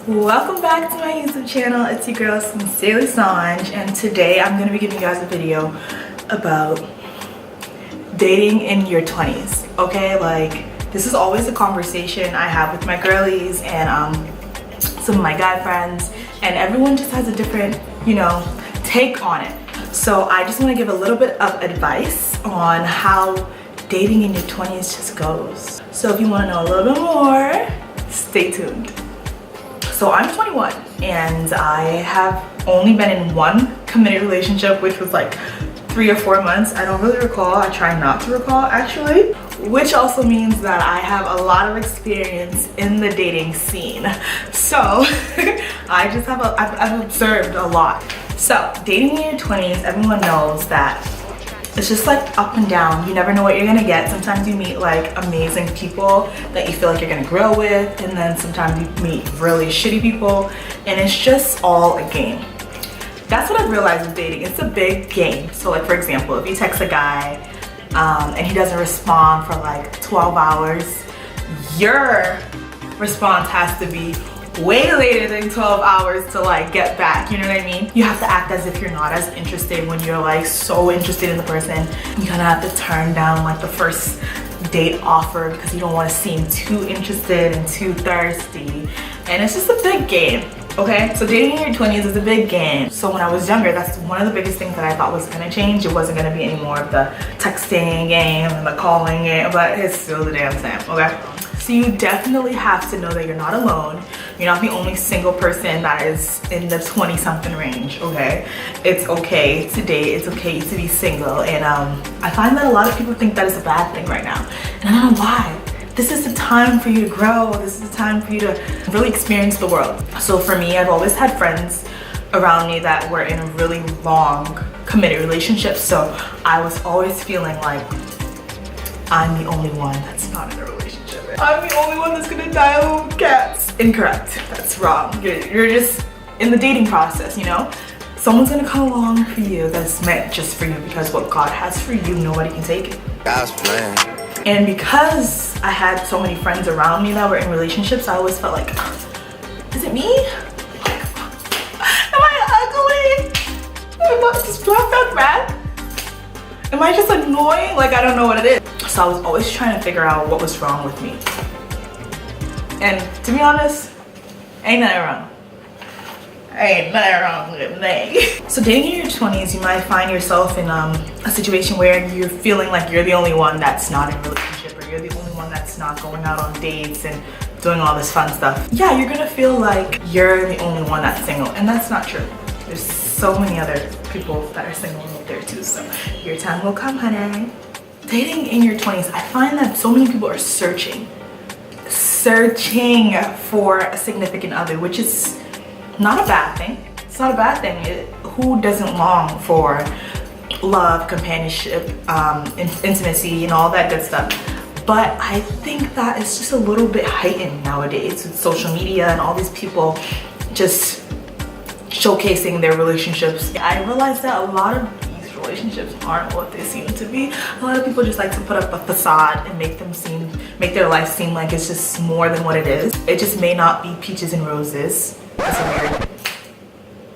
Welcome back to my YouTube channel. It's your girl SincerelySanj, and today I'm going to be giving you guys a video about dating in your 20s. Okay, like this is always a conversation I have with my girlies and some of my guy friends, and everyone just has a different, take on it. So I just want to give a little bit of advice on how dating in your 20s just goes. So if you want to know a little bit more, stay tuned. So I'm 21 and I have only been in one committed relationship, which was like 3 or 4 months. I don't really recall. I try not to recall actually, which also means that I have a lot of experience in the dating scene. So I've observed a lot. So dating in your 20s, everyone knows that it's just like up and down. You never know what you're gonna get. Sometimes you meet like amazing people that you feel like you're gonna grow with, and then sometimes you meet really shitty people, and it's just all a game. That's what I've realized with dating. It's a big game. So like for example, if you text a guy and he doesn't respond for like 12 hours, your response has to be way later than 12 hours to like get back, you know what I mean? You have to act as if you're not as interested when you're like so interested in the person. You kind of have to turn down like the first date offer because you don't want to seem too interested and too thirsty, and it's just a big game. Okay, so dating in your 20s is a big game. So when I was younger, that's one of the biggest things that I thought was gonna change. It wasn't gonna be any more of the texting game and the calling game, but it's still the damn same, okay? So you definitely have to know that you're not alone. You're not the only single person that is in the 20-something range, okay? It's okay to date, it's okay to be single, and I find that a lot of people think that is a bad thing right now, and I don't know why. This is the time for you to grow. This is the time for you to really experience the world. So for me, I've always had friends around me that were in a really long committed relationship, so I was always feeling like I'm the only one that's not in a relationship. I'm the only one that's gonna die alone with cats. Incorrect, that's wrong. You're just in the dating process, you know? Someone's gonna come along for you that's meant just for you, because what God has for you, nobody can take it. God's plan. And because I had so many friends around me that were in relationships, I always felt like, is it me? Like, am I ugly? Am I just that bad? Am I just annoying? Like, I don't know what it is. So I was always trying to figure out what was wrong with me. And to be honest, ain't nothing wrong. Ain't nothing wrong with me. So dating in your 20s, you might find yourself in a situation where you're feeling like you're the only one that's not in a relationship, or you're the only one that's not going out on dates and doing all this fun stuff. Yeah, you're gonna feel like you're the only one that's single, and that's not true. There's so many other people that are single out there too, so your time will come, honey. Dating in your 20s, I find that so many people are searching for a significant other, which is not a bad thing. It's not a bad thing. Who doesn't long for love, companionship, intimacy, and all that good stuff? But I think that it's just a little bit heightened nowadays with social media and all these people just showcasing their relationships. I realized that a lot of these relationships aren't what they seem to be. A lot of people just like to put up a facade and make their life seem like it's just more than what it is. It just may not be peaches and roses. That's a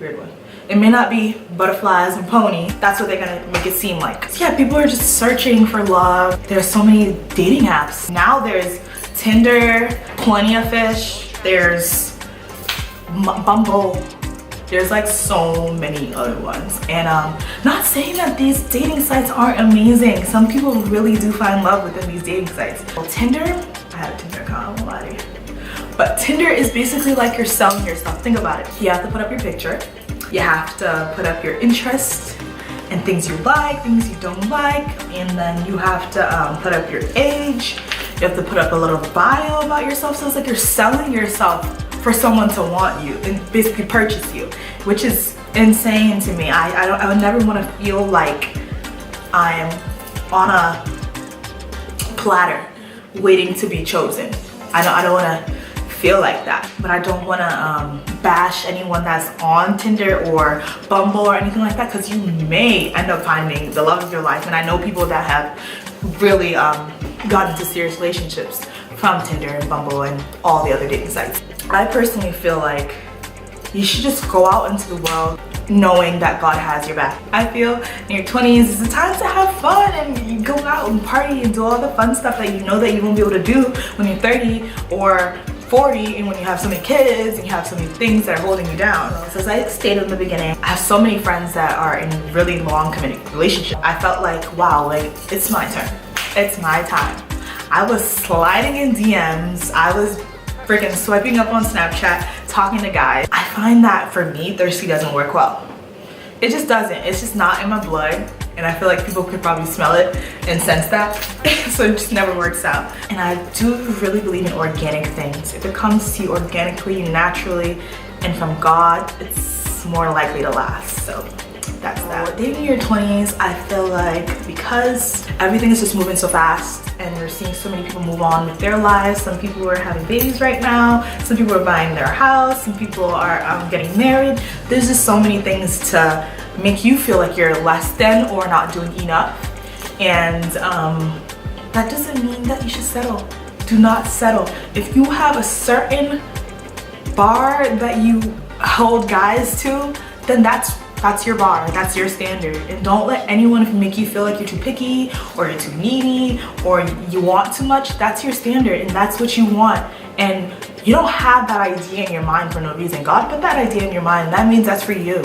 weird one. It may not be butterflies and pony. That's what they're gonna make it seem like. So yeah, people are just searching for love. There's so many dating apps. Now there's Tinder, Plenty of Fish, there's Bumble. There's like so many other ones. And not saying that these dating sites aren't amazing. Some people really do find love within these dating sites. Well, Tinder, I have a Tinder account, I won't lie to you. But Tinder is basically like you're selling yourself. Think about it. You have to put up your picture. You have to put up your interests and things you like, things you don't like. And then you have to put up your age. You have to put up a little bio about yourself. So it's like you're selling yourself for someone to want you and basically purchase you, which is insane to me. I would never want to feel like I'm on a platter waiting to be chosen. I don't want to feel like that, but I don't want to bash anyone that's on Tinder or Bumble or anything like that, because you may end up finding the love of your life. And I know people that have really gotten into serious relationships from Tinder and Bumble and all the other dating sites. I personally feel like you should just go out into the world knowing that God has your back. I feel in your 20s is the time to have fun and you go out and party and do all the fun stuff that you know that you won't be able to do when you're 30 or 40 and when you have so many kids and you have so many things that are holding you down. So as I stated in the beginning, I have so many friends that are in really long committed relationships. I felt like, wow, like it's my turn. It's my time. I was sliding in DMs. I was freaking swiping up on Snapchat, talking to guys. I find that for me, thirsty doesn't work well. It just doesn't. It's just not in my blood. And I feel like people could probably smell it and sense that. So it just never works out. And I do really believe in organic things. If it comes to you organically, naturally, and from God, it's more likely to last. So that's that. Dating in your 20s, I feel like because everything is just moving so fast and you're seeing so many people move on with their lives. Some people are having babies right now. Some people are buying their house. Some people are getting married. There's just so many things to make you feel like you're less than or not doing enough. And that doesn't mean that you should settle. Do not settle. If you have a certain bar that you hold guys to, then that's your bar, that's your standard. And don't let anyone make you feel like you're too picky or you're too needy or you want too much. That's your standard and that's what you want. And you don't have that idea in your mind for no reason. God put that idea in your mind. That means that's for you.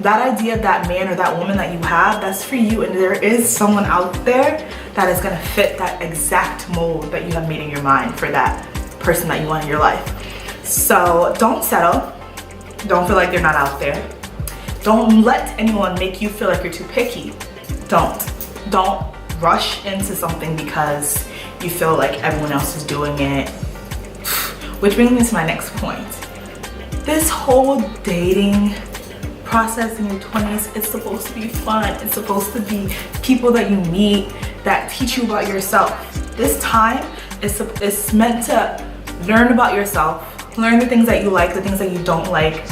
That idea of that man or that woman that you have, that's for you. And there is someone out there that is gonna fit that exact mold that you have made in your mind for that person that you want in your life. So don't settle. Don't feel like they're not out there. Don't let anyone make you feel like you're too picky. Don't rush into something because you feel like everyone else is doing it. Which brings me to my next point. This whole dating process in your 20s, it's supposed to be fun. It's supposed to be people that you meet that teach you about yourself. This time is meant to learn about yourself, learn the things that you like, the things that you don't like.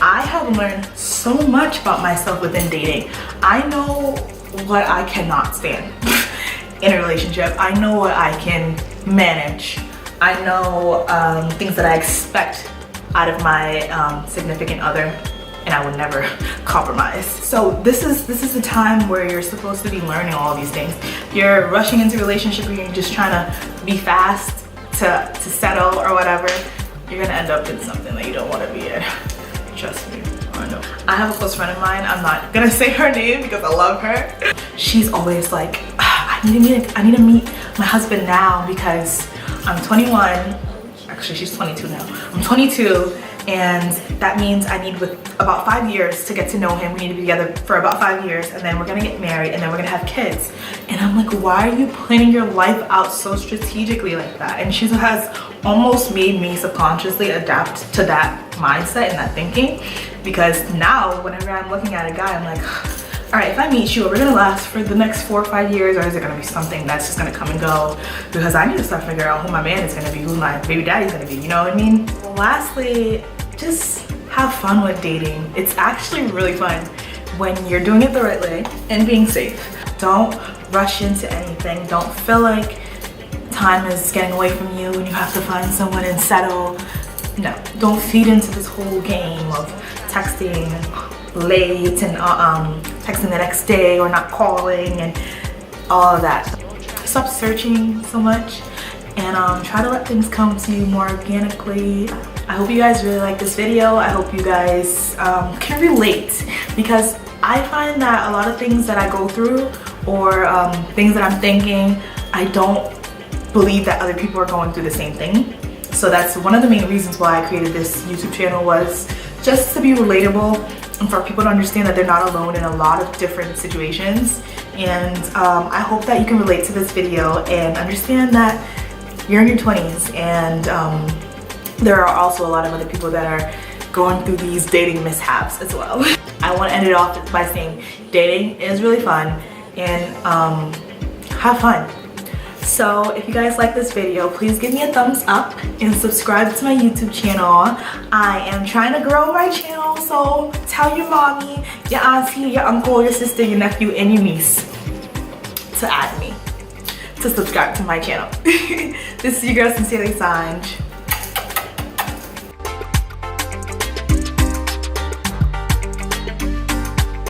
I have learned so much about myself within dating. I know what I cannot stand in a relationship. I know what I can manage. I know things that I expect out of my significant other, and I would never compromise. So this is the time where you're supposed to be learning all these things. You're rushing into a relationship and you're just trying to be fast to settle or whatever. You're gonna end up in something that you don't want to be in. Trust me, I know. I have a close friend of mine. I'm not gonna say her name because I love her. She's always like, I need to meet my husband now because I'm 21. Actually, she's 22 now. I'm 22, and that means I need with about 5 years to get to know him. We need to be together for about 5 years, and then we're gonna get married, and then we're gonna have kids. And I'm like, why are you planning your life out so strategically like that? And she has almost made me subconsciously adapt to that mindset and that thinking, because now whenever I'm looking at a guy, I'm like, all right, if I meet you, are we gonna last for the next 4 or 5 years, or is it gonna be something that's just gonna come and go? Because I need to start figuring out who my man is gonna be, who my baby daddy's gonna be, you know what I mean? Lastly, just have fun with dating. It's actually really fun when you're doing it the right way and being safe. Don't rush into anything. Don't feel like time is getting away from you and you have to find someone and settle. No, don't feed into this whole game of texting late and texting the next day or not calling and all of that. Stop searching so much and try to let things come to you more organically. I hope you guys really like this video. I hope you guys can relate, because I find that a lot of things that I go through or things that I'm thinking, I don't believe that other people are going through the same thing. So that's one of the main reasons why I created this YouTube channel, was just to be relatable and for people to understand that they're not alone in a lot of different situations. And I hope that you can relate to this video and understand that you're in your 20s and there are also a lot of other people that are going through these dating mishaps as well. I want to end it off by saying dating is really fun and have fun. So if you guys like this video, please give me a thumbs up and subscribe to my YouTube channel. I am trying to grow my channel, so tell your mommy, your auntie, your uncle, your sister, your nephew, and your niece to add me, to subscribe to my channel. This is your girl, SincerelySanj.